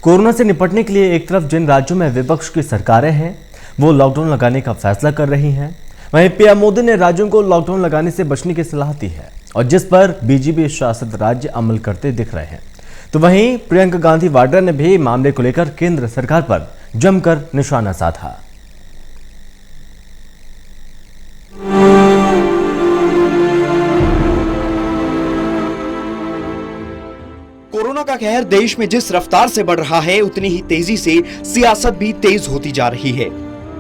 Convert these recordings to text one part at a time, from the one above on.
Corona से निपटने के लिए एक तरफ जिन राज्यों में विपक्ष की सरकारें हैं वो लॉकडाउन लगाने का फैसला कर रही हैं, वहीं पीएम मोदी ने राज्यों को लॉकडाउन लगाने से बचने की सलाह दी है और जिस पर बीजेपी शासित राज्य अमल करते दिख रहे हैं। तो वहीं प्रियंका गांधी वाड्रा ने भी मामले को लेकर केंद्र सरकार पर जमकर निशाना साधा। कोरोना का कहर देश में जिस रफ्तार से बढ़ रहा है, उतनी ही तेजी से सियासत भी तेज होती जा रही है।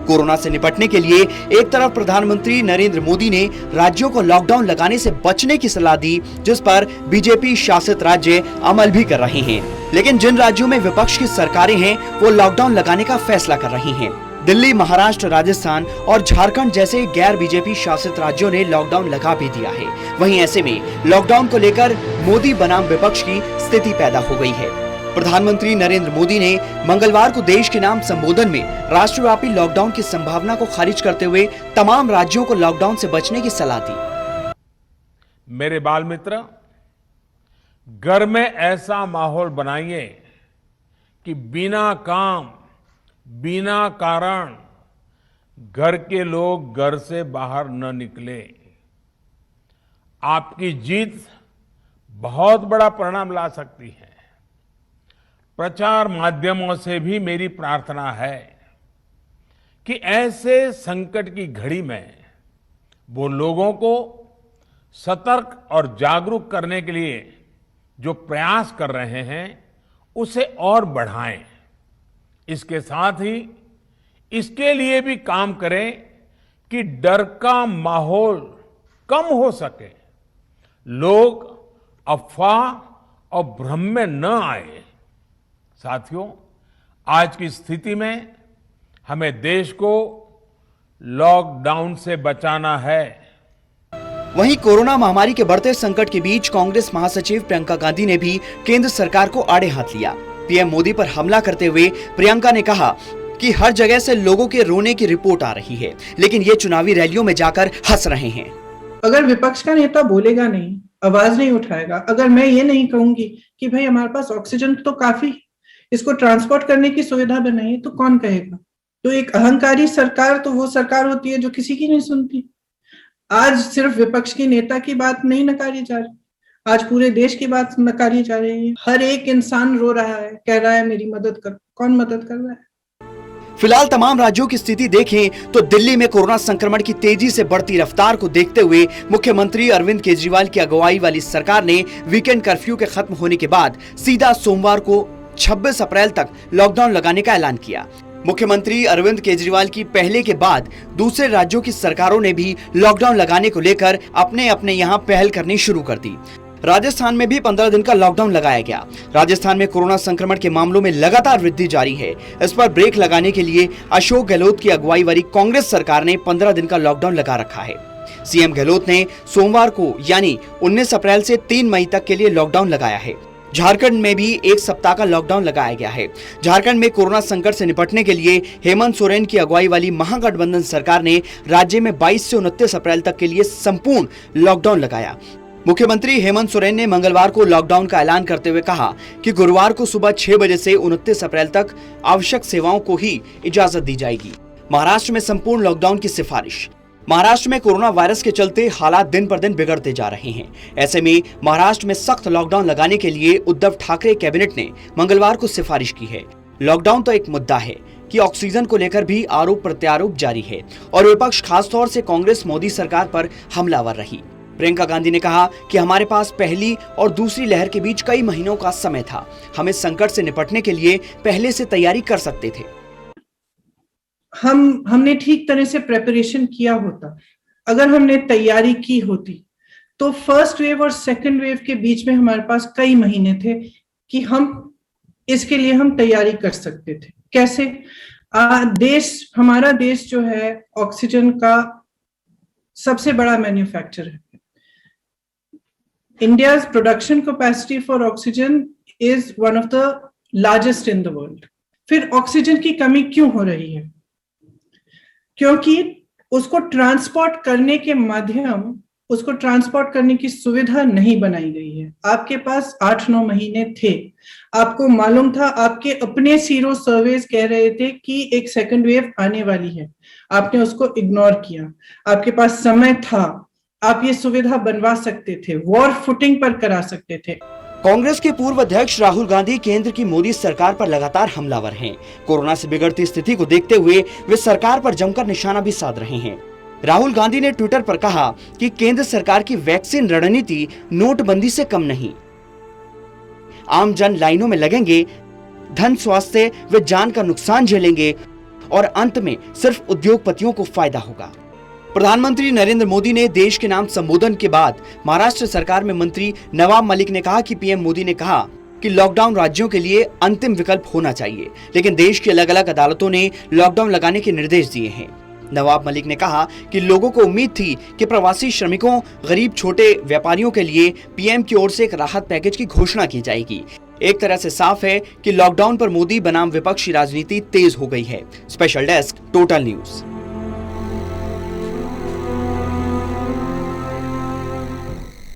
कोरोना से निपटने के लिए एक तरफ प्रधानमंत्री नरेंद्र मोदी ने राज्यों को लॉकडाउन लगाने से बचने की सलाह दी, जिस पर बीजेपी शासित राज्य अमल भी कर रहे हैं। लेकिन जिन राज्यों में विपक्ष की सरकारें हैं, वो लॉकडाउन लगाने का फैसला कर रही हैं। दिल्ली, महाराष्ट्र, राजस्थान और झारखंड जैसे गैर बीजेपी शासित राज्यों ने लॉकडाउन लगा भी दिया है। वहीं ऐसे में लॉकडाउन को लेकर मोदी बनाम विपक्ष की स्थिति पैदा हो गई है। प्रधानमंत्री नरेंद्र मोदी ने मंगलवार को देश के नाम संबोधन में राष्ट्रव्यापी लॉकडाउन की संभावना को खारिज करते हुए तमाम राज्यों को लॉकडाउन से बचने की सलाह दी। मेरे बाल मित्र, घर में ऐसा माहौल बनाइए कि बिना काम, बिना कारण घर के लोग घर से बाहर न निकले। आपकी जीत बहुत बड़ा परिणाम ला सकती है। प्रचार माध्यमों से भी मेरी प्रार्थना है कि ऐसे संकट की घड़ी में वो लोगों को सतर्क और जागरूक करने के लिए जो प्रयास कर रहे हैं, उसे और बढ़ाएं। इसके साथ ही इसके लिए भी काम करें कि डर का माहौल कम हो सके, लोग अफवाह और भ्रम में न आए। साथियों, आज की स्थिति में हमें देश को लॉकडाउन से बचाना है। वहीं कोरोना महामारी के बढ़ते संकट के बीच कांग्रेस महासचिव प्रियंका गांधी ने भी केंद्र सरकार को आड़े हाथ लिया। पीएम मोदी पर हमला करते हुए प्रियंका ने कहा कि हर जगह से लोगों के रोने की रिपोर्ट आ रही है, लेकिन ये चुनावी रैलियों में जाकर हंस रहे हैं। अगर विपक्ष का नेता बोलेगा नहीं, आवाज नहीं उठाएगा, अगर मैं ये नहीं कहूंगी कि भाई हमारे पास ऑक्सीजन तो काफी, इसको ट्रांसपोर्ट करने की सुविधा बनाइए, तो कौन कहेगा? तो एक अहंकारी सरकार तो वो सरकार होती है जो किसी की नहीं सुनती। आज सिर्फ विपक्ष के नेता की बात नहीं नकारी जा रही, आज पूरे देश की बात नकारी जा रही है। हर एक इंसान रो रहा है, कह रहा है मेरी मदद कर। कौन मदद कर रहा है? फिलहाल तमाम राज्यों की स्थिति देखें तो दिल्ली में कोरोना संक्रमण की तेजी से बढ़ती रफ्तार को देखते हुए मुख्यमंत्री अरविंद केजरीवाल की अगुवाई वाली सरकार ने वीकेंड कर्फ्यू के खत्म होने के बाद सीधा सोमवार को 26 अप्रैल तक लॉकडाउन लगाने का ऐलान किया। मुख्यमंत्री अरविंद केजरीवाल की पहले के बाद दूसरे राज्यों की सरकारों ने भी लॉकडाउन लगाने को लेकर अपने अपने यहाँ पहल करनी शुरू कर दी। राजस्थान में भी 15 दिन का लॉकडाउन लगाया गया। राजस्थान में कोरोना संक्रमण के मामलों में लगातार वृद्धि जारी है। इस पर ब्रेक लगाने के लिए अशोक गहलोत की अगुवाई वाली कांग्रेस सरकार ने 15 दिन का लॉकडाउन लगा रखा है। सीएम गहलोत ने सोमवार को यानी 19 अप्रैल से 3 मई तक के लिए लॉकडाउन लगाया है। झारखंड में भी एक सप्ताह का लॉकडाउन लगाया गया है। झारखंड में कोरोना संकट से निपटने के लिए हेमंत सोरेन की अगुवाई वाली महागठबंधन सरकार ने राज्य में 22 से 29 अप्रैल तक के लिए संपूर्ण लॉकडाउन लगाया। मुख्यमंत्री हेमंत सोरेन ने मंगलवार को लॉकडाउन का ऐलान करते हुए कहा कि गुरुवार को सुबह 6 बजे से 29 अप्रैल तक आवश्यक सेवाओं को ही इजाजत दी जाएगी। महाराष्ट्र में संपूर्ण लॉकडाउन की सिफारिश। महाराष्ट्र में कोरोना वायरस के चलते हालात दिन पर दिन बिगड़ते जा रहे हैं। ऐसे में महाराष्ट्र में सख्त लॉकडाउन लगाने के लिए उद्धव ठाकरे कैबिनेट ने मंगलवार को सिफारिश की है। लॉकडाउन तो एक मुद्दा है कि ऑक्सीजन को लेकर भी आरोप प्रत्यारोप जारी है और विपक्ष खासतौर से कांग्रेस मोदी सरकार पर हमलावर रही। प्रियंका गांधी ने कहा कि हमारे पास पहली और दूसरी लहर के बीच कई महीनों का समय था। हम इस संकट से निपटने के लिए पहले से तैयारी कर सकते थे। हमने ठीक तरह से प्रेपरेशन किया होता, अगर हमने तैयारी की होती तो फर्स्ट वेव और सेकंड वेव के बीच में हमारे पास कई महीने थे कि हम इसके लिए हम तैयारी कर सकते थे। कैसे? हमारा देश जो है ऑक्सीजन का सबसे बड़ा मैन्युफैक्चरर है। India's production capacity for oxygen is one of the largest in the world. फिर ऑक्सीजन की कमी क्यों हो रही है? क्योंकि उसको ट्रांसपोर्ट करने के माध्यम उसको ट्रांसपोर्ट करने की सुविधा नहीं बनाई गई है। आपके पास 8-9 महीने थे, आपको मालूम था, आपके अपने सीरो सर्वेस कह रहे थे कि एक सेकंड वेव आने वाली है, आपने उसको इग्नोर किया। आपके पास समय था, आप ये सुविधा बनवा सकते थे, वॉर फुटिंग पर करा सकते थे। कांग्रेस के पूर्व अध्यक्ष राहुल गांधी केंद्र की मोदी सरकार पर लगातार हमलावर हैं। कोरोना से बिगड़ती स्थिति को देखते हुए वे सरकार पर जमकर निशाना भी साध रहे हैं। राहुल गांधी ने ट्विटर पर कहा कि केंद्र सरकार की वैक्सीन रणनीति नोटबंदी से कम नहीं। आम जन लाइनों में लगेंगे, धन, स्वास्थ्य व जान का नुकसान झेलेंगे और अंत में सिर्फ उद्योगपतियों को फायदा होगा। प्रधानमंत्री नरेंद्र मोदी ने देश के नाम संबोधन के बाद महाराष्ट्र सरकार में मंत्री नवाब मलिक ने कहा कि पीएम मोदी ने कहा कि लॉकडाउन राज्यों के लिए अंतिम विकल्प होना चाहिए, लेकिन देश की अलग अलग अदालतों ने लॉकडाउन लगाने के निर्देश दिए हैं। नवाब मलिक ने कहा कि लोगों को उम्मीद थी कि प्रवासी श्रमिकों, गरीब छोटे व्यापारियों के लिए पीएम की ओर से एक राहत पैकेज की घोषणा की जाएगी। एक तरह से साफ है कि लॉकडाउन पर मोदी बनाम विपक्षी राजनीति तेज हो गई है। Special desk, total news.